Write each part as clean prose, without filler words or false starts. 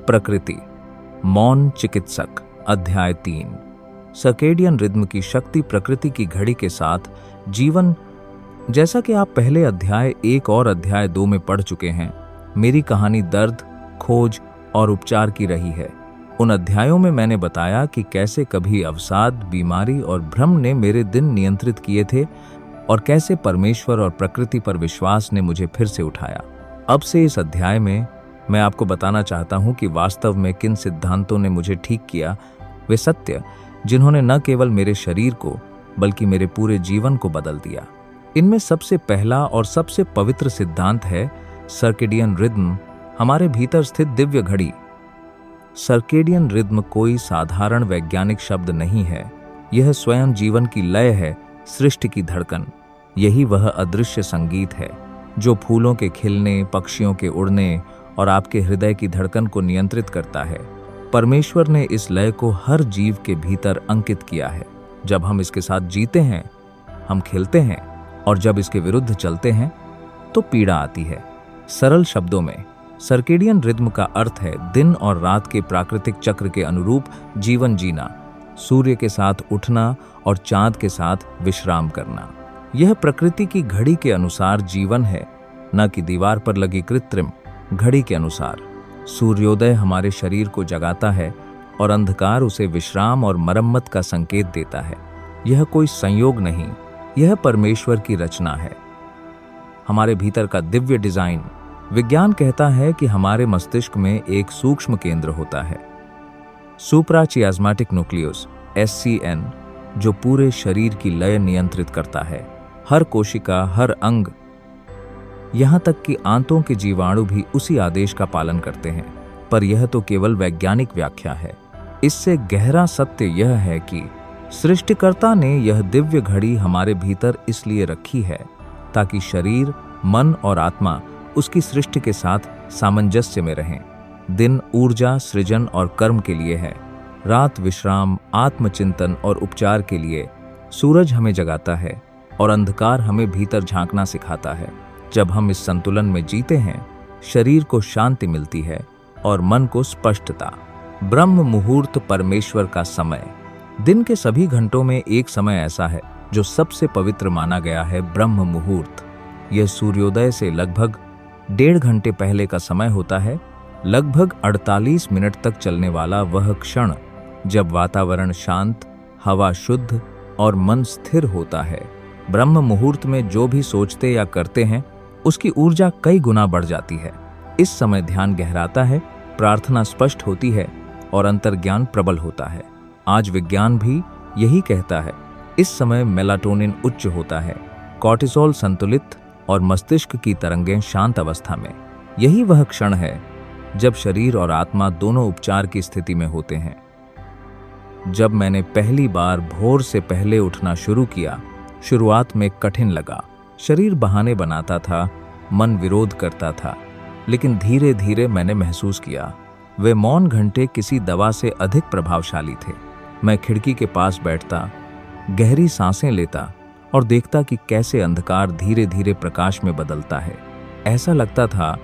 प्रकृति, मौन चिकित्सक, अध्याय 3। सर्केडियन रिद्म की शक्ति प्रकृति की घड़ी के साथ जीवन। जैसा कि आप पहले अध्याय 1 और अध्याय 2 में पढ़ चुके हैं, मेरी कहानी दर्द, खोज और उपचार की रही है। उन अध्यायों में मैंने बताया कि कैसे कभी अवसाद, बीमारी और भ्रम ने मेरे दिन नियंत्रित किए थे और कैसे परमेश्वर और प्रकृति पर विश्वास ने मुझे फिर से उठाया। अब से इस अध्याय में मैं आपको बताना चाहता हूं कि वास्तव में किन सिद्धांतों ने मुझे ठीक किया, वे सत्य जिन्होंने न केवल मेरे शरीर को बल्कि मेरे पूरे जीवन को बदल दिया। इनमें सबसे पहला और सबसे पवित्र सिद्धांत है सर्केडियन रिद्म, हमारे भीतर स्थित दिव्य घड़ी। सर्केडियन रिद्म कोई साधारण वैज्ञानिक शब्द नहीं है, यह स्वयं जीवन की लय है, सृष्टि की धड़कन। यही वह अदृश्य संगीत है जो फूलों के खिलने, पक्षियों के उड़ने और आपके हृदय की धड़कन को नियंत्रित करता है। परमेश्वर ने इस लय को हर जीव के भीतर अंकित किया है। जब हम इसके साथ जीते हैं, हम खिलते हैं, और जब इसके विरुद्ध चलते हैं तो पीड़ा आती है। सरल शब्दों में सर्केडियन रिद्म का अर्थ है दिन और रात के प्राकृतिक चक्र के अनुरूप जीवन जीना, सूर्य के साथ उठना और चांद के साथ विश्राम करना। यह प्रकृति की घड़ी के अनुसार जीवन है, न कि दीवार पर लगी कृत्रिम घड़ी के अनुसार। सूर्योदय हमारे शरीर को जगाता है और अंधकार उसे विश्राम और मरम्मत का संकेत देता है। यह कोई संयोग नहीं, यह परमेश्वर की रचना है, हमारे भीतर का दिव्य डिजाइन। विज्ञान कहता है कि हमारे मस्तिष्क में एक सूक्ष्म केंद्र होता है, सुप्राचियाज्मेटिक न्यूक्लियस SCN, जो पूरे शरीर की लय नियंत्रित करता है। हर कोशिका, हर अंग, यहां तक कि आंतों के जीवाणु भी उसी आदेश का पालन करते हैं। पर यह तो केवल वैज्ञानिक व्याख्या है। इससे गहरा सत्य यह है कि सृष्टिकर्ता ने यह दिव्य घड़ी हमारे भीतर इसलिए रखी है ताकि शरीर, मन और आत्मा उसकी सृष्टि के साथ सामंजस्य में रहें। दिन ऊर्जा, सृजन और कर्म के लिए है, रात विश्राम, आत्मचिंतन और उपचार के लिए। सूरज हमें जगाता है और अंधकार हमें भीतर झांकना सिखाता है। जब हम इस संतुलन में जीते हैं, शरीर को शांति मिलती है और मन को स्पष्टता। ब्रह्म मुहूर्त, परमेश्वर का समय। दिन के सभी घंटों में एक समय ऐसा है जो सबसे पवित्र माना गया है, ब्रह्म मुहूर्त। यह सूर्योदय से लगभग 1.5 घंटे पहले का समय होता है, लगभग 48 मिनट तक चलने वाला वह क्षण जब वातावरण शांत, हवा शुद्ध और मन स्थिर होता है। ब्रह्म मुहूर्त में जो भी सोचते या करते हैं उसकी ऊर्जा कई गुना बढ़ जाती है। इस समय ध्यान गहराता है, प्रार्थना स्पष्ट होती है और अंतर्ज्ञान प्रबल होता है। आज विज्ञान भी यही कहता है। इस समय मेलाटोनिन उच्च होता है, कॉर्टिसोल संतुलित और मस्तिष्क की तरंगें शांत अवस्था में। यही वह क्षण है जब शरीर और आत्मा दोनों उपचार की स्थिति में होते हैं। जब मैंने पहली बार भोर से पहले उठना शुरू किया, शुरुआत में कठिन लगा। शरीर बहाने बनाता था, मन विरोध करता था, लेकिन धीरे धीरे मैंने महसूस किया वे मौन घंटे किसी दवा से अधिक प्रभावशाली थे। मैं खिड़की के पास बैठता, गहरी सांसें लेता और देखता कि कैसे अंधकार धीरे धीरे प्रकाश में बदलता है। ऐसा लगता था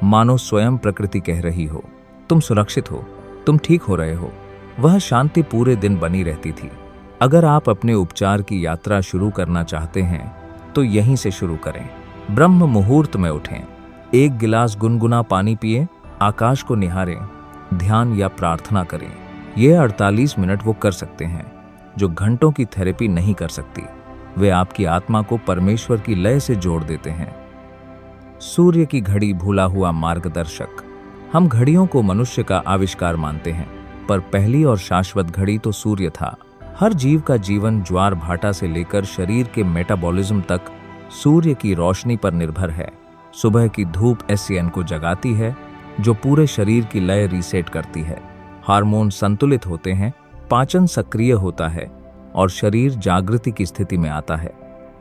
मानो स्वयं प्रकृति कह रही हो, तुम सुरक्षित हो, तुम ठीक हो रहे हो। वह शांति पूरे दिन बनी रहती थी। अगर आप अपने उपचार की यात्रा शुरू करना चाहते हैं तो यहीं से शुरू करें। ब्रह्म मुहूर्त में उठें, 1 गिलास गुनगुना पानी पिएं, आकाश को निहारें, ध्यान या प्रार्थना करें। यह 48 मिनट वो कर सकते हैं जो घंटों की थेरेपी नहीं कर सकती। वे आपकी आत्मा को परमेश्वर की लय से जोड़ देते हैं। सूर्य की घड़ी, भूला हुआ मार्गदर्शक। हम घड़ियों को मनुष्य का आविष्कार मानते हैं, पर पहली और शाश्वत घड़ी तो सूर्य था। हर जीव का जीवन ज्वार भाटा से लेकर शरीर के मेटाबॉलिज्म तक सूर्य की रोशनी पर निर्भर है। सुबह की धूप SCN को जगाती है, जो पूरे शरीर की लय रीसेट करती है। हार्मोन संतुलित होते हैं, पाचन सक्रिय होता है और शरीर जागृति की स्थिति में आता है।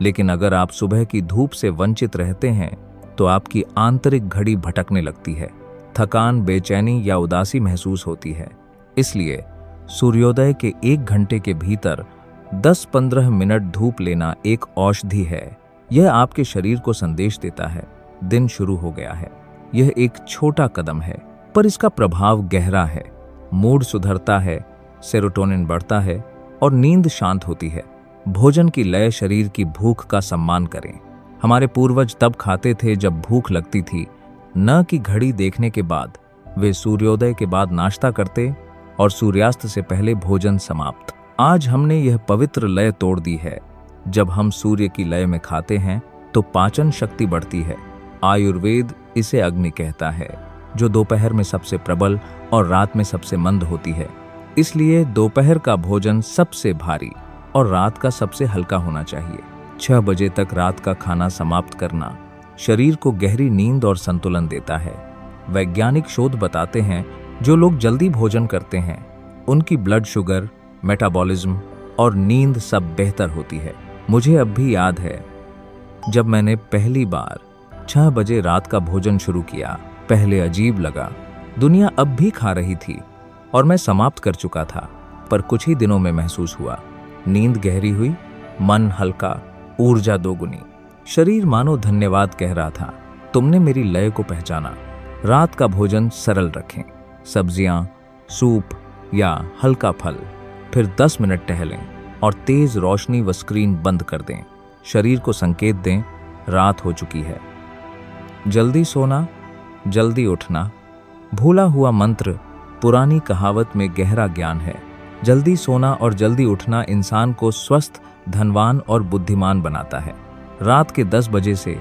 लेकिन अगर आप सुबह की धूप से वंचित रहते हैं तो आपकी आंतरिक घड़ी भटकने लगती है, थकान, बेचैनी या उदासी महसूस होती है। इसलिए सूर्योदय के 1 घंटे के भीतर 10-15 मिनट धूप लेना एक औषधि है। यह आपके शरीर को संदेश देता है, दिन शुरू हो गया है। यह एक छोटा कदम है, पर इसका प्रभाव गहरा है। मूड सुधरता है, सेरोटोनिन बढ़ता है और नींद शांत होती है। भोजन की लय शरीर की भूख का सम्मान करें। हमारे पूर्वज तब खाते थे जब भूख लगती थी, न कि घड़ी देखने के बाद। वे सूर्योदय के बाद नाश्ता करते और सूर्यास्त से पहले भोजन समाप्त। आज हमने यह पवित्र लय तोड़ दी है। जब हम सूर्य की लय में खाते हैं तो पाचन शक्ति बढ़ती है। आयुर्वेद इसे अग्नि कहता है, जो दोपहर में सबसे प्रबल और रात में सबसे मंद होती है। इसलिए दोपहर का भोजन सबसे भारी और रात का सबसे हल्का होना चाहिए। 6 बजे तक रात का खाना समाप्त करना शरीर को गहरी नींद और संतुलन देता है। वैज्ञानिक शोध बताते हैं, जो लोग जल्दी भोजन करते हैं उनकी ब्लड शुगर, मेटाबॉलिज्म और नींद सब बेहतर होती है। मुझे अब भी याद है जब मैंने पहली बार 6 बजे रात का भोजन शुरू किया। पहले अजीब लगा, दुनिया अब भी खा रही थी और मैं समाप्त कर चुका था। पर कुछ ही दिनों में महसूस हुआ, नींद गहरी हुई, मन हल्का, ऊर्जा दोगुनी। शरीर मानो धन्यवाद कह रहा था, तुमने मेरी लय को पहचाना। रात का भोजन सरल रखें, सब्जियां, सूप या हल्का फल। फिर 10 मिनट टहलें और तेज रोशनी व स्क्रीन बंद कर दें। शरीर को संकेत दें, रात हो चुकी है। जल्दी सोना, जल्दी उठना भूला हुआ मंत्र, पुरानी कहावत में गहरा ज्ञान है। जल्दी सोना और जल्दी उठना इंसान को स्वस्थ, धनवान और बुद्धिमान बनाता है। रात के 10 बजे से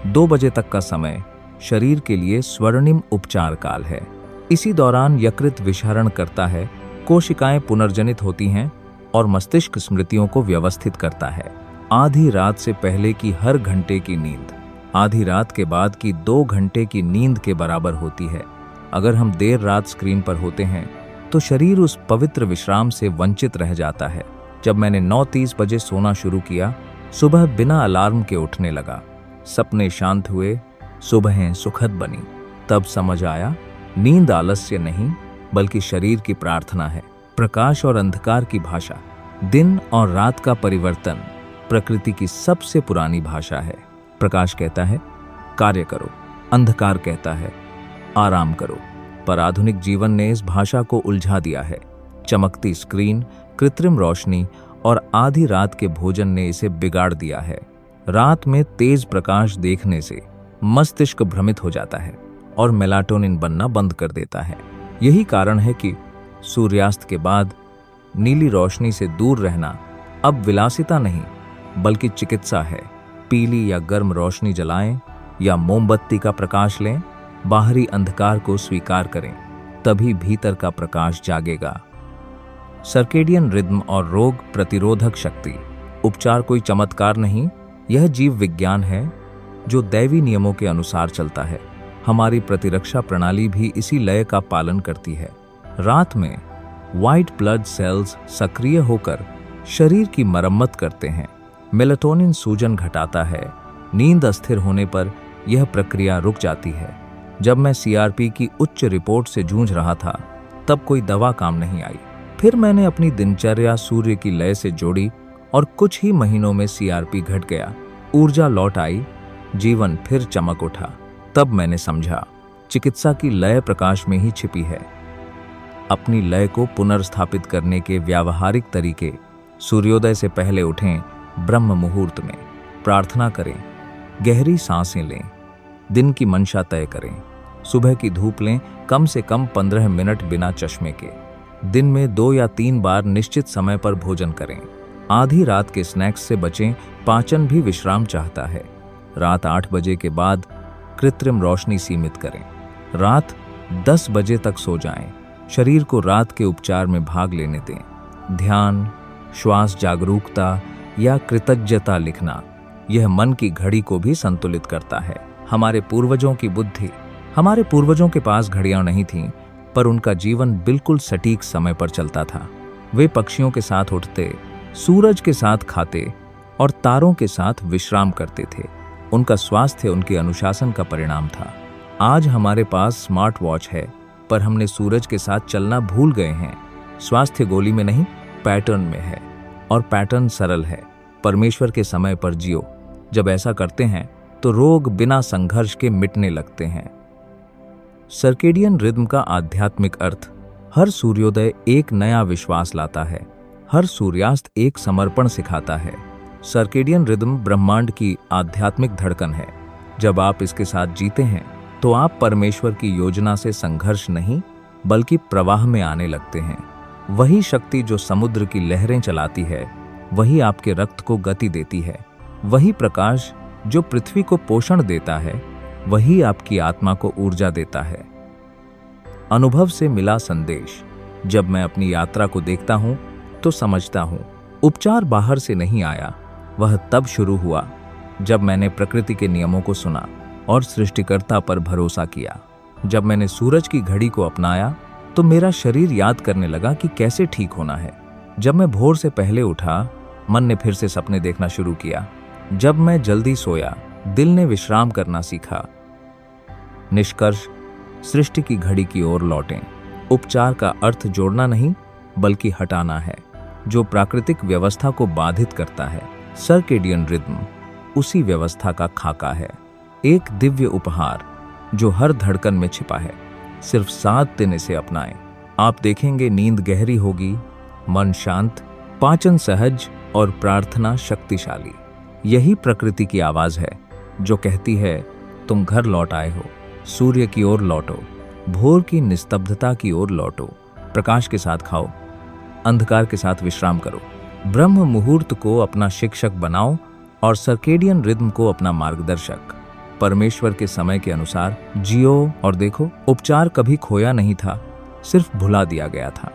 2 बजे तक का समय शरीर के लिए स्वर्णिम उपचार काल है। इसी दौरान यकृत विषहरण करता है, कोशिकाएं पुनर्जनित होती हैं और मस्तिष्क स्मृतियों को व्यवस्थित करता है। आधी रात से पहले की हर घंटे की नींद आधी रात के बाद की 2 घंटे की नींद के बराबर होती है। अगर हम देर रात स्क्रीन पर होते हैं तो शरीर उस पवित्र विश्राम से वंचित रह जाता है। जब मैंने 9:30 बजे सोना शुरू किया, सुबह बिना अलार्म के उठने लगा। सपने शांत हुए, सुबहें सुखद बनी। तब समझ आया, नींद आलस्य नहीं बल्कि शरीर की प्रार्थना है। प्रकाश और अंधकार की भाषा, दिन और रात का परिवर्तन प्रकृति की सबसे पुरानी भाषा है। प्रकाश कहता है कार्य करो, अंधकार कहता है आराम करो। पर आधुनिक जीवन ने इस भाषा को उलझा दिया है। चमकती स्क्रीन, कृत्रिम रोशनी और आधी रात के भोजन ने इसे बिगाड़ दिया है। रात में तेज प्रकाश देखने से मस्तिष्क भ्रमित हो जाता है और मेलाटोनिन बनना बंद कर देता है। यही कारण है कि सूर्यास्त के बाद नीली रोशनी से दूर रहना अब विलासिता नहीं बल्कि चिकित्सा है। पीली या गर्म रोशनी जलाएं या मोमबत्ती का प्रकाश लें, बाहरी अंधकार को स्वीकार करें, तभी भीतर का प्रकाश जागेगा। सर्केडियन रिद्म और रोग प्रतिरोधक शक्ति। उपचार कोई चमत्कार नहीं, यह जीव विज्ञान है जो दैवी नियमों के अनुसार चलता है। हमारी प्रतिरक्षा प्रणाली भी इसी लय का पालन करती है। रात में व्हाइट ब्लड सेल्स सक्रिय होकर शरीर की मरम्मत करते हैं। मेलाटोनिन सूजन घटाता है। नींद अस्थिर होने पर यह प्रक्रिया रुक जाती है। जब मैं सीआरपी की उच्च रिपोर्ट से जूझ रहा था, तब कोई दवा काम नहीं आई। फिर मैंने अपनी दिनचर्या सूर्य की लय से जोड़ी और कुछ ही महीनों में सीआरपी घट गया, ऊर्जा लौट आई, जीवन फिर चमक उठा। तब मैंने समझा, चिकित्सा की लय प्रकाश में ही छिपी है। अपनी लय को पुनर्स्थापित करने के व्यावहारिक तरीके: सूर्योदय से पहले उठें, ब्रह्म मुहूर्त में प्रार्थना करें, गहरी सांसें लें, दिन की मंशा तय करें, सुबह की धूप लें, कम से कम 15 मिनट बिना चश्मे के, दिन में 2 या 3 बार निश्चित समय पर भोजन करें, आधी रात के स्नैक्स से बचें, पाचन भी विश्राम चाहता है। रात 8 बजे के बाद कृत्रिम रोशनी सीमित करें, रात 10 बजे तक सो जाएं, शरीर को रात के उपचार में भाग लेने दें। ध्यान, श्वास जागरूकता या कृतज्ञता लिखना, यह मन की घड़ी को भी संतुलित करता है। हमारे पूर्वजों की बुद्धि, हमारे पूर्वजों के पास घड़ियां नहीं थीं, पर उनका जीवन बिल्कुल सटीक समय पर चलता था। वे पक्षियों के साथ उठते, सूरज के साथ खाते और तारों के साथ विश्राम करते थे। उनका स्वास्थ्य उनके अनुशासन का परिणाम था। आज हमारे पास स्मार्ट वॉच है, पर हमने सूरज के साथ चलना भूल गए हैं। स्वास्थ्य गोली में नहीं, पैटर्न में है, और पैटर्न सरल है: परमेश्वर के समय पर जियो। जब ऐसा करते हैं तो रोग बिना संघर्ष के मिटने लगते हैं। सर्केडियन रिदम का आध्यात्मिक अर्थ: हर सूर्योदय एक नया विश्वास लाता है, हर सूर्यास्त एक समर्पण सिखाता है। सर्केडियन रिदम ब्रह्मांड की आध्यात्मिक धड़कन है। जब आप इसके साथ जीते हैं तो आप परमेश्वर की योजना से संघर्ष नहीं बल्कि प्रवाह में आने लगते हैं। वही शक्ति जो समुद्र की लहरें चलाती है, वही आपके रक्त को गति देती है। वही प्रकाश जो पृथ्वी को पोषण देता है, वही आपकी आत्मा को ऊर्जा देता है। अनुभव से मिला संदेश: जब मैं अपनी यात्रा को देखता हूं तो समझता हूं, उपचार बाहर से नहीं आया, वह तब शुरू हुआ जब मैंने प्रकृति के नियमों को सुना और सृष्टिकर्ता पर भरोसा किया। जब मैंने सूरज की घड़ी को अपनाया तो मेरा शरीर याद करने लगा कि कैसे ठीक होना है। जब मैं भोर से पहले उठा, मन ने फिर से सपने देखना शुरू किया। जब मैं जल्दी सोया, दिल ने विश्राम करना सीखा। निष्कर्ष: सृष्टि की घड़ी की ओर लौटें। उपचार का अर्थ जोड़ना नहीं बल्कि हटाना है, जो प्राकृतिक व्यवस्था को बाधित करता है। सर्केडियन रिदम उसी व्यवस्था का खाका है, एक दिव्य उपहार जो हर धड़कन में छिपा है। सिर्फ 7 दिन इसे अपनाएं, आप देखेंगे नींद गहरी होगी, मन शांत, पाचन सहज और प्रार्थना शक्तिशाली। यही प्रकृति की आवाज है जो कहती है, तुम घर लौट आए हो, सूर्य की ओर लौटो, भोर की निस्तब्धता की ओर लौटो। प्रकाश के साथ खाओ, अंधकार के साथ विश्राम करो। ब्रह्म मुहूर्त को अपना शिक्षक बनाओ और सर्केडियन रिदम को अपना मार्गदर्शक। परमेश्वर के समय के अनुसार जियो और देखो, उपचार कभी खोया नहीं था, सिर्फ भुला दिया गया था।